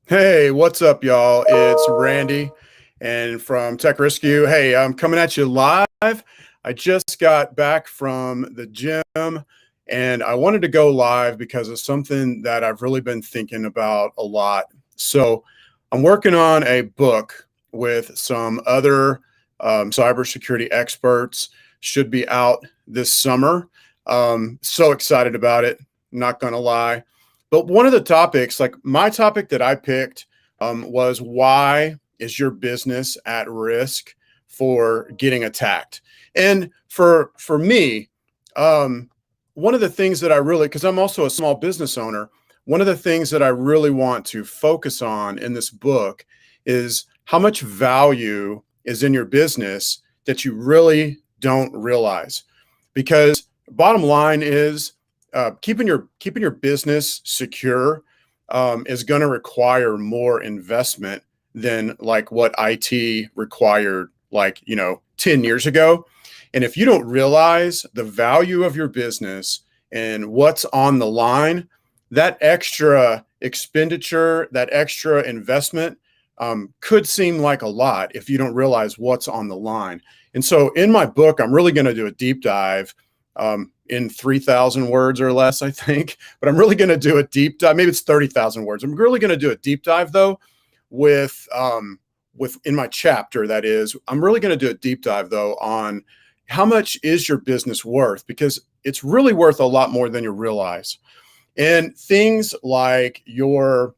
Hey, what's up, y'all? It's Randy and from Tech Rescue. Hey, I'm coming at you live. I just got back from the gym and I wanted to go live because of something that I've really been thinking about a lot. So, I'm working on a book with some other cybersecurity experts. Should be out this summer. So excited about it. Not going to lie. But one of the topics, like my topic that I picked, was why is your business at risk for getting attacked? And for me, um, one of the things that I really, because I'm also a small business owner, one of the things that I really want to focus on in this book is how much value is in your business that you really don't realize. Because bottom line is keeping your business secure is going to require more investment than like what IT required, like 10 years ago. And if you don't realize the value of your business and what's on the line, that extra expenditure, that extra investment could seem like a lot if you don't realize what's on the line. And so in my book, I'm really going to do a deep dive in 3,000 words or less, I think. But I'm really going to do a deep dive. Maybe it's 30,000 words. I'm really going to do a deep dive though, with in my chapter. That is, I'm really going to do a deep dive though on how much is your business worth, because it's really worth a lot more than you realize. And things like your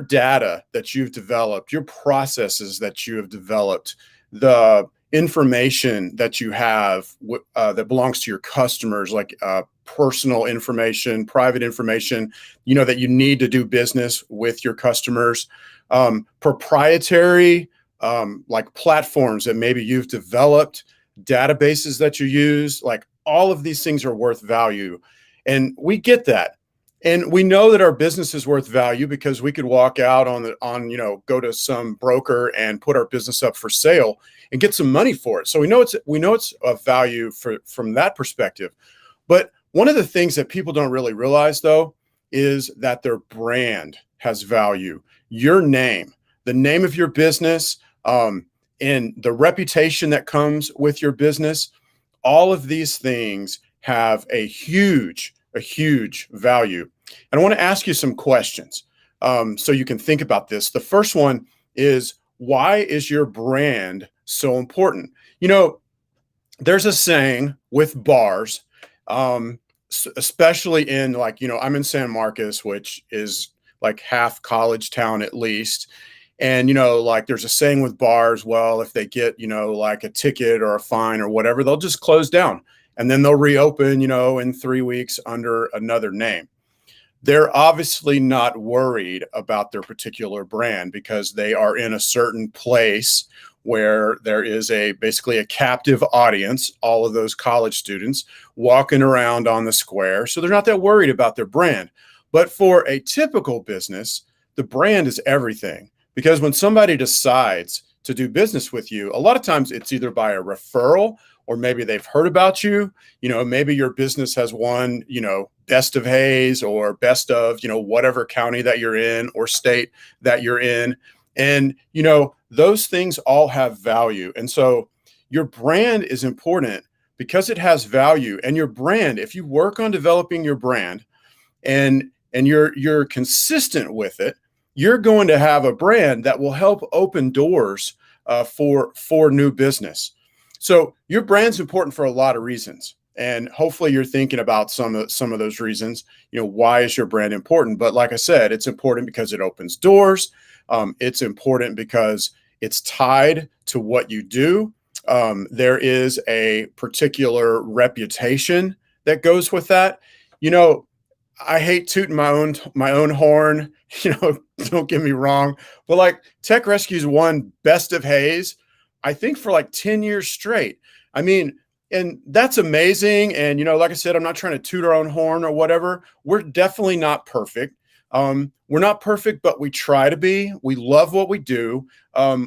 data that you've developed, your processes that you have developed, the information that you have that belongs to your customers, like personal information, private information, that you need to do business with your customers, proprietary like platforms that maybe you've developed, databases that you use, like all of these things are worth value. And we get that. And we know that our business is worth value because we could walk out go to some broker and put our business up for sale and get some money for it. So we know it's of value from that perspective. But one of the things that people don't really realize though is that their brand has value. Your name, the name of your business, and the reputation that comes with your business, all of these things have a huge value. And I want to ask you some questions so you can think about this. The first one is, why is your brand so important? There's a saying with bars, especially in I'm in San Marcos, which is like half college town at least. And, like there's a saying with bars, well, if they get, like a ticket or a fine or whatever, they'll just close down and then they'll reopen, in 3 weeks under another name. They're obviously not worried about their particular brand because they are in a certain place where there is basically a captive audience, all of those college students walking around on the square. So they're not that worried about their brand. But for a typical business, the brand is everything, because when somebody decides to do business with you, a lot of times it's either by a referral or maybe they've heard about you. Maybe your business has won, best of Hayes or best of, whatever county that you're in or state that you're in. And, those things all have value. And so your brand is important because it has value. And your brand, if you work on developing your brand and you're consistent with it, you're going to have a brand that will help open doors for new business. So your brand's important for a lot of reasons. And hopefully you're thinking about some of those reasons. Why is your brand important? But like I said, it's important because it opens doors. It's important because it's tied to what you do. There is a particular reputation that goes with that. I hate tooting my own horn. Don't get me wrong, but like Tech Rescue's won Best of Hayes, I think for like 10 years straight. I mean, and that's amazing. And, like I said, I'm not trying to toot our own horn or whatever. We're definitely not perfect. We're not perfect, but we try to be. We love what we do.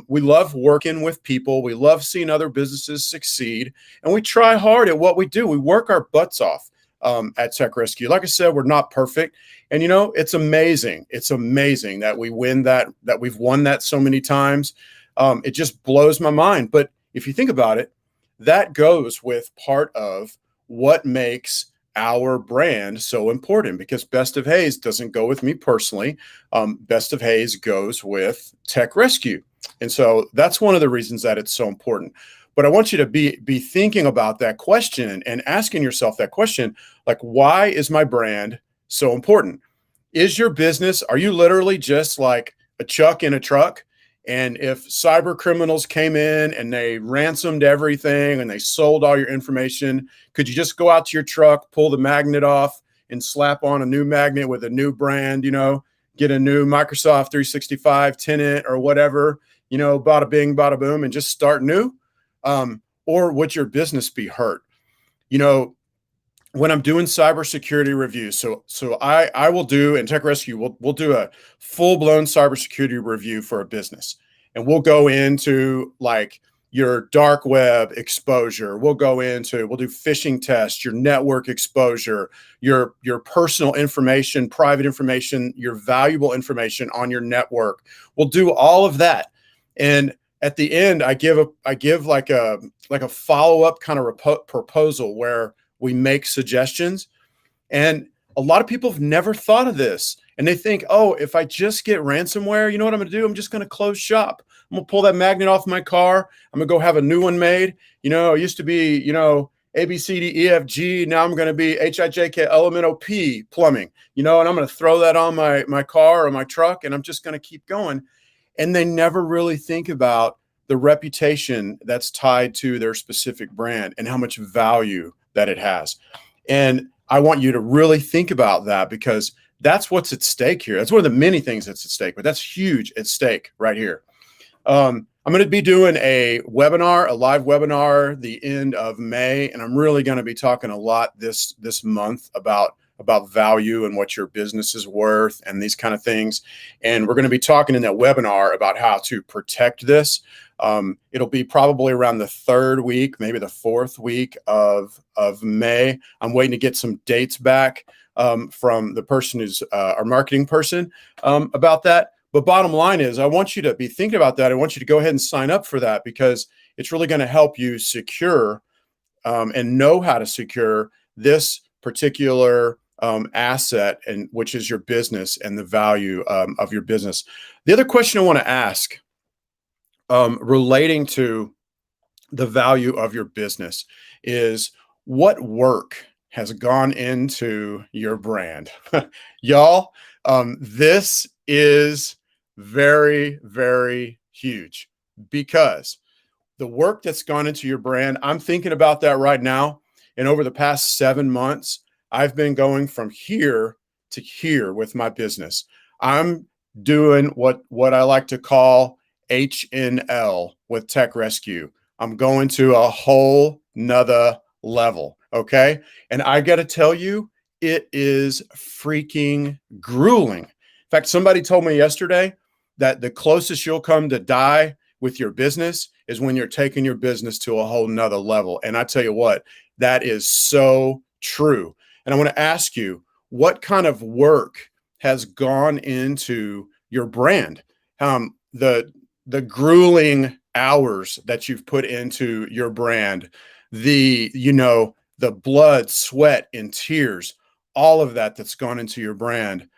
We love working with people. We love seeing other businesses succeed, and we try hard at what we do. We work our butts off. at Tech Rescue. Like I said, we're not perfect. And, it's amazing. It's amazing that we win that we've won that so many times. It just blows my mind. But if you think about it, that goes with part of what makes our brand so important, because Best of Hays doesn't go with me personally. Best of Hays goes with Tech Rescue. And so that's one of the reasons that it's so important. But I want you to be thinking about that question and asking yourself that question, like, why is my brand so important? Is your business, are you literally just like a Chuck in a truck? And if cyber criminals came in and they ransomed everything and they sold all your information, could you just go out to your truck, pull the magnet off, and slap on a new magnet with a new brand, get a new Microsoft 365 tenant or whatever, bada bing, bada boom, and just start new? Or would your business be hurt? When I'm doing cybersecurity reviews, so I will do, and Tech Rescue, we'll do a full-blown cybersecurity review for a business. And we'll go into like your dark web exposure. We'll do phishing tests, your network exposure, your personal information, private information, your valuable information on your network. We'll do all of that. And at the end, I give like a follow-up kind of proposal where we make suggestions. And a lot of people have never thought of this. And they think, oh, if I just get ransomware, you know what I'm going to do? I'm just going to close shop. I'm going to pull that magnet off my car. I'm going to go have a new one made. It used to be, A, B, C, D, E, F, G. Now I'm going to be H, I, J, K, L, M, N, O, P, plumbing, and I'm going to throw that on my car or my truck, and I'm just going to keep going. And they never really think about the reputation that's tied to their specific brand and how much value that it has. And I want you to really think about that, because that's what's at stake here. That's one of the many things that's at stake, but that's huge at stake right here. I'm going to be doing a live webinar, the end of May, and I'm really going to be talking a lot this month about value and what your business is worth and these kind of things. And we're going to be talking in that webinar about how to protect this. It'll be probably around the 3rd week, maybe the 4th week of May. I'm waiting to get some dates back from the person who's our marketing person about that. But bottom line is, I want you to be thinking about that. I want you to go ahead and sign up for that, because it's really going to help you secure and know how to secure this particular asset, and which is your business and the value of your business. The other question I want to ask relating to the value of your business is, what work has gone into your brand? Y'all, this is very, very huge, because the work that's gone into your brand, I'm thinking about that right now. And over the past 7 months, I've been going from here to here with my business. I'm doing what I like to call HNL with Tech Rescue. I'm going to a whole nother level. Okay. And I got to tell you, it is freaking grueling. In fact, somebody told me yesterday that the closest you'll come to die with your business is when you're taking your business to a whole nother level. And I tell you what, that is so true. And I want to ask you, what kind of work has gone into your brand? The grueling hours that you've put into your brand, the blood, sweat, and tears, all of that's gone into your brand.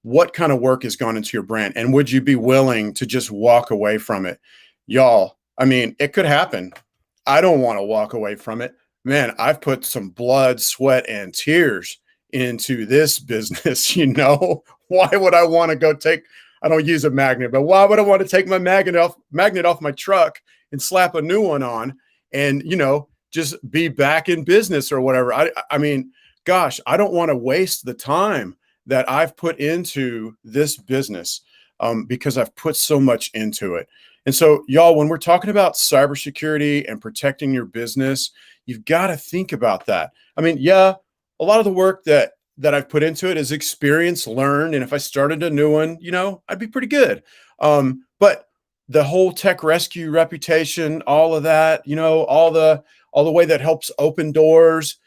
What kind of work has gone into your brand? And would you be willing to just walk away from it? Y'all, I mean, it could happen. I don't want to walk away from it. Man, I've put some blood, sweat, and tears into this business. Why would I want to go I don't use a magnet, but why would I want to take my magnet off my truck and slap a new one on and, just be back in business or whatever? I mean, gosh, I don't want to waste the time that I've put into this business because I've put so much into it. And so, y'all, when we're talking about cybersecurity and protecting your business, you've got to think about that. I mean, yeah, a lot of the work that I've put into it is experience learned. And if I started a new one, I'd be pretty good. But the whole Tech Rescue reputation, all of that, all the way that helps open doors,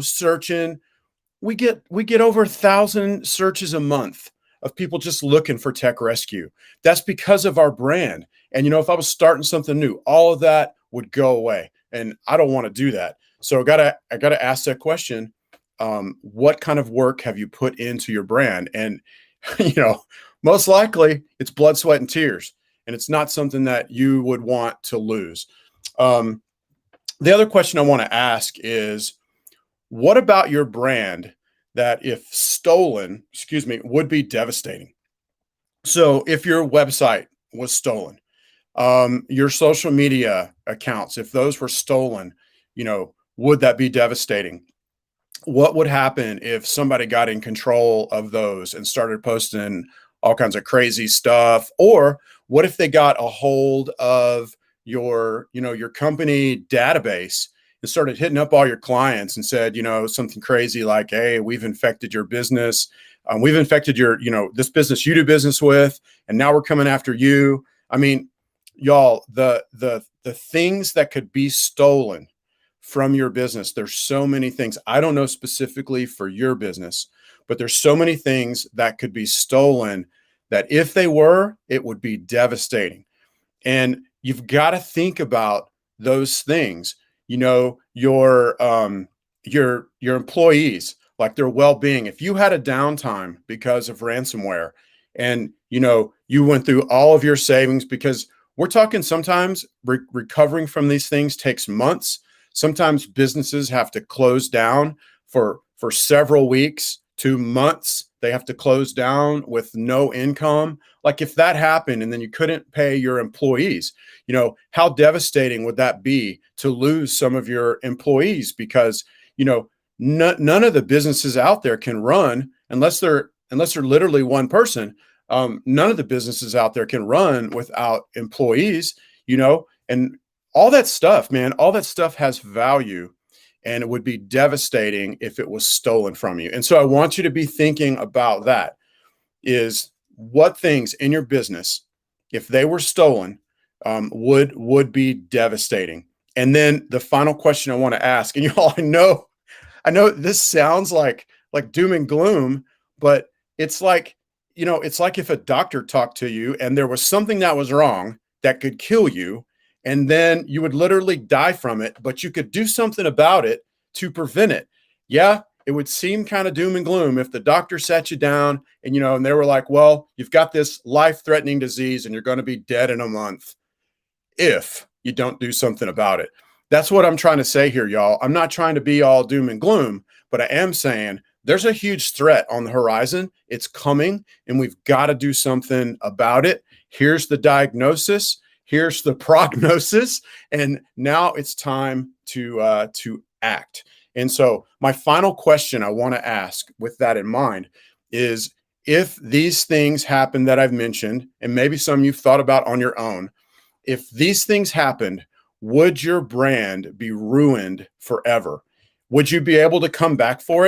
searching. We get over 1,000 searches a month of people just looking for tech rescue. That's because of our brand. And if I was starting something new, all of that would go away, and I don't want to do that. So I gotta ask that question. What kind of work have you put into your brand? And most likely it's blood, sweat, and tears, and it's not something that you would want to lose. The other question I want to ask is, what about your brand that, if stolen, would be devastating? So if your website was stolen, your social media accounts, if those were stolen, would that be devastating? What would happen if somebody got in control of those and started posting all kinds of crazy stuff? Or what if they got a hold of your company database and started hitting up all your clients and said, something crazy like, "Hey, we've infected your business. We've infected this business you do business with, and now we're coming after you." I mean, y'all, the things that could be stolen from your business, there's so many things. I don't know specifically for your business, but there's so many things that could be stolen that if they were, it would be devastating. And you've got to think about those things. Your employees, like their well-being. If you had a downtime because of ransomware, and you went through all of your savings, because we're talking sometimes recovering from these things takes months. Sometimes businesses have to close down for several weeks to months. They have to close down with no income. Like, if that happened and then you couldn't pay your employees, how devastating would that be to lose some of your employees? Because, none of the businesses out there can run unless they're literally one person. None of the businesses out there can run without employees, and all that stuff, man, all that stuff has value, and it would be devastating if it was stolen from you. And so I want you to be thinking about that, is what things in your business, if they were stolen, would be devastating. And then the final question I want to ask, and y'all, I know this sounds like doom and gloom, but it's like, it's like if a doctor talked to you and there was something that was wrong that could kill you, and then you would literally die from it, but you could do something about it to prevent it. Yeah, it would seem kind of doom and gloom if the doctor sat you down and, and they were like, "Well, you've got this life-threatening disease and you're going to be dead in a month if you don't do something about it." That's what I'm trying to say here, y'all. I'm not trying to be all doom and gloom, but I am saying there's a huge threat on the horizon. It's coming, and we've got to do something about it. Here's the diagnosis. Here's the prognosis. And now it's time to act. And so my final question I want to ask with that in mind is, if these things happen that I've mentioned, and maybe some you've thought about on your own, if these things happened, would your brand be ruined forever? Would you be able to come back from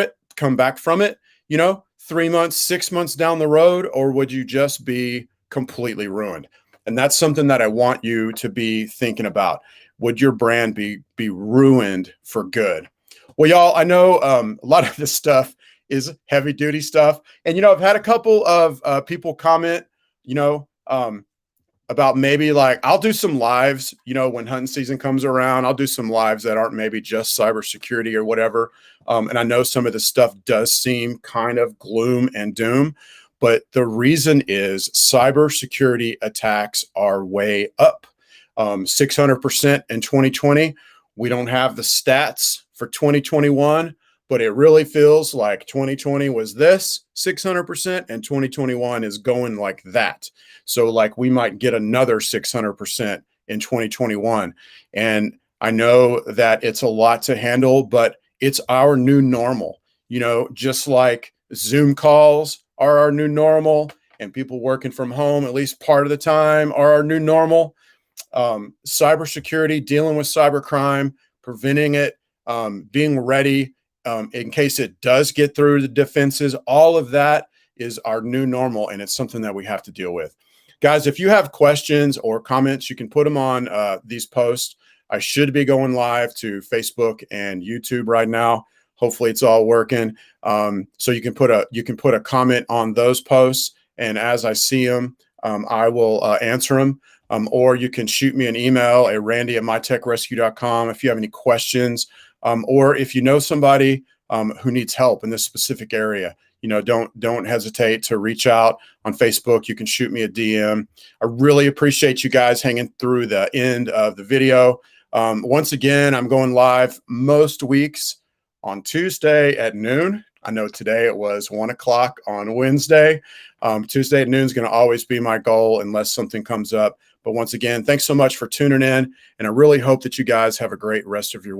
it, 3 months, 6 months down the road, or would you just be completely ruined? And that's something that I want you to be thinking about. Would your brand be ruined for good? Well, y'all, I know a lot of this stuff is heavy duty stuff. And, I've had a couple of people comment, about maybe like, I'll do some lives, when hunting season comes around, I'll do some lives that aren't maybe just cybersecurity or whatever. And I know some of this stuff does seem kind of gloom and doom, but the reason is cybersecurity attacks are way up, 600% in 2020. We don't have the stats for 2021, but it really feels like 2020 was this 600% and 2021 is going like that. So like we might get another 600% in 2021. And I know that it's a lot to handle, but it's our new normal, just like Zoom calls are our new normal, and people working from home at least part of the time are our new normal. Cybersecurity, dealing with cybercrime, preventing it, being ready in case it does get through the defenses, all of that is our new normal, and it's something that we have to deal with. Guys, if you have questions or comments, you can put them on these posts. I should be going live to Facebook and YouTube right now. Hopefully it's all working. So you can put a comment on those posts, and as I see them, I will answer them. Or you can shoot me an email at randy@mytechrescue.com if you have any questions, or if you know somebody who needs help in this specific area. Don't hesitate to reach out on Facebook. You can shoot me a DM. I really appreciate you guys hanging through the end of the video. Once again, I'm going live most weeks on Tuesday at noon. I know today it was 1 o'clock on Wednesday. Tuesday at noon is going to always be my goal unless something comes up. But once again, thanks so much for tuning in, and I really hope that you guys have a great rest of your week.